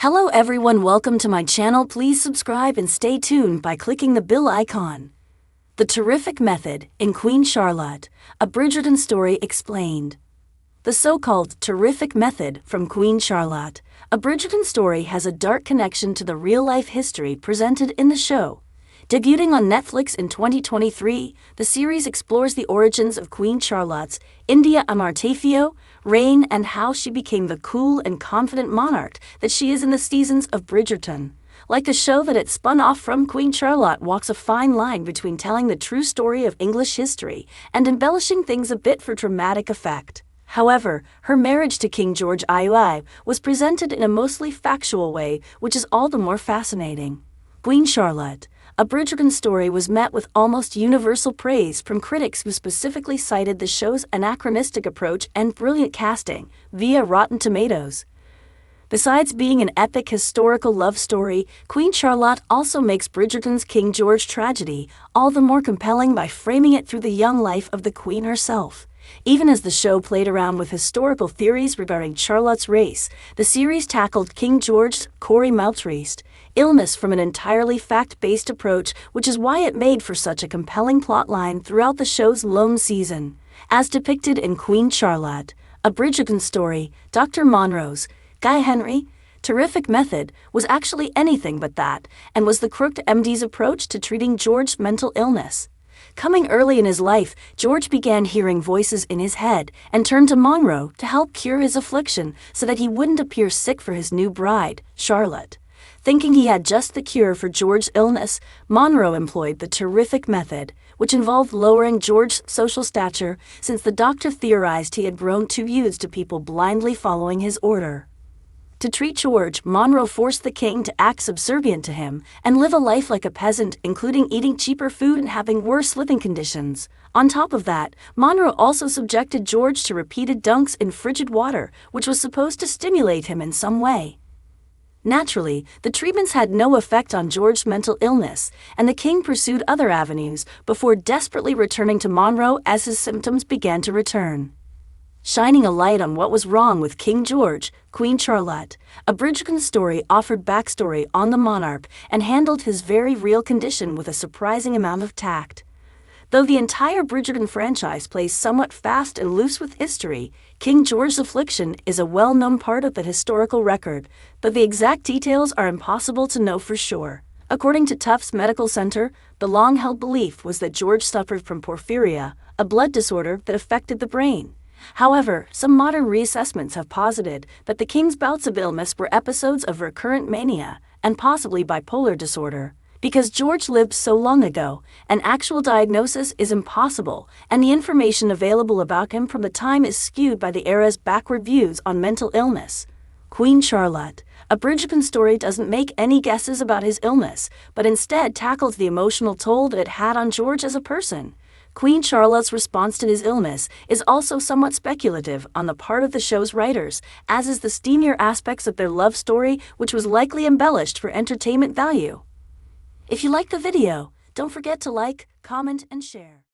Hello everyone, welcome to my channel. Please subscribe and stay tuned by clicking the bell icon. The Terrific Method in Queen Charlotte, a Bridgerton story explained. The so-called Terrific Method from Queen Charlotte, a Bridgerton story, has a dark connection to the real-life history presented in the show. Debuting on Netflix in 2023, the series explores the origins of Queen Charlotte's India Amartefio reign and how she became the cool and confident monarch that she is in the seasons of Bridgerton. Like the show that it spun off from, Queen Charlotte walks a fine line between telling the true story of English history and embellishing things a bit for dramatic effect. However, her marriage to King George III was presented in a mostly factual way, which is all the more fascinating. Queen Charlotte, a Bridgerton story, was met with almost universal praise from critics who specifically cited the show's anachronistic approach and brilliant casting via Rotten Tomatoes. Besides being an epic historical love story, Queen Charlotte also makes Bridgerton's King George tragedy all the more compelling by framing it through the young life of the Queen herself. Even as the show played around with historical theories regarding Charlotte's race, the series tackled King George's Corey Maltreist illness from an entirely fact-based approach, which is why it made for such a compelling plotline throughout the show's lone season. As depicted in Queen Charlotte, a Bridgerton story, Dr. Monroe's Guy Henry Terrific Method was actually anything but that, and was the crooked MD's approach to treating George's mental illness. Coming early in his life, George began hearing voices in his head and turned to Monroe to help cure his affliction so that he wouldn't appear sick for his new bride, Charlotte. Thinking he had just the cure for George's illness, Monroe employed the Terrific Method, which involved lowering George's social stature, since the doctor theorized he had grown too used to people blindly following his order. To treat George, Monroe forced the king to act subservient to him and live a life like a peasant, including eating cheaper food and having worse living conditions. On top of that, Monroe also subjected George to repeated dunks in frigid water, which was supposed to stimulate him in some way. Naturally, the treatments had no effect on George's mental illness, and the king pursued other avenues before desperately returning to Monroe as his symptoms began to return. Shining a light on what was wrong with King George, Queen Charlotte, a Bridgerton story, offered backstory on the monarch and handled his very real condition with a surprising amount of tact. Though the entire Bridgerton franchise plays somewhat fast and loose with history, King George's affliction is a well-known part of the historical record, but the exact details are impossible to know for sure. According to Tufts Medical Center, the long-held belief was that George suffered from porphyria, a blood disorder that affected the brain. However, some modern reassessments have posited that the king's bouts of illness were episodes of recurrent mania and possibly bipolar disorder. Because George lived so long ago, an actual diagnosis is impossible, and the information available about him from the time is skewed by the era's backward views on mental illness. Queen Charlotte, a Bridgerton story, doesn't make any guesses about his illness, but instead tackles the emotional toll that it had on George as a person. Queen Charlotte's response to his illness is also somewhat speculative on the part of the show's writers, as is the steamier aspects of their love story, which was likely embellished for entertainment value. If you liked the video, don't forget to like, comment, and share.